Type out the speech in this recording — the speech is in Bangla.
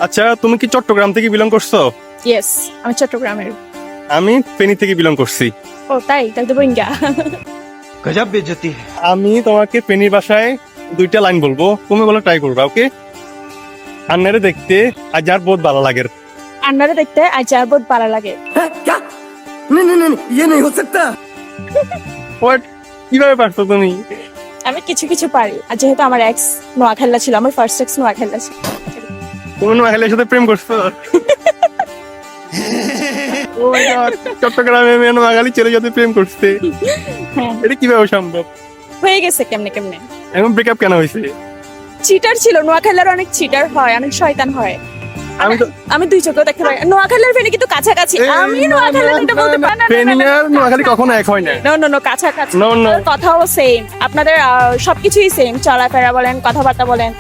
আচ্ছা, তুমি কি চট্টগ্রাম থেকে বিলং করছো? ইয়েস, আমি চট্টগ্রামের। আমি ফেনী থেকে বিলং করছি। ও তাই, তাহলে তো রোহিঙ্গা। गजब बेइज्जती है। আমি তোমাকে ফেনীর ভাষায় 2টা লাইন বলবো, তুমি বলো ট্রাই করবা, ওকে? আন্নারে দেখতে আজ আর বহুত ভালো লাগে। আন্নারে দেখতে আচার বহুত ভালো লাগে। क्या? नहीं, ये नहीं हो सकता। হোয়াট, কিভাবে পারছো তুমি? আমি কিছু কিছু পারি, আর যেহেতু আমার এক্স নোয়াখালী ছিল, আমার ফার্স্ট এক্স নোয়াখালী ছিল। তুমি নোয়াখালীর সাথে প্রেম করছো? Oh my God, চট্টগ্রামে মেয়ে নোয়াখালী ছেলের সাথে প্রেম করছে, হ্যাঁ, এটা কিভাবে সম্ভব? হয়ে গেছে কেমনে কেমনে। এখন ব্রেকআপ কেন হয়েছে? চিটার ছিল, নোয়াখালীর অনেক চিটার হয়, অনেক শয়তান হয়। আমি তো আমি দুই চোখেও দেখতে পাই। নোয়াখালীর ফেনী কিন্তু কাছাকাছি, আমি নোয়াখালী এটা বলতে পারি না। ফেনী আর নোয়াখালী কখনো এক হয় না। নো কাছাকাছি। No, no. কথাও সেম, আপনাদের সবকিছুই সেম, চলাফেরা বলেন, কথাবার্তা বলেন।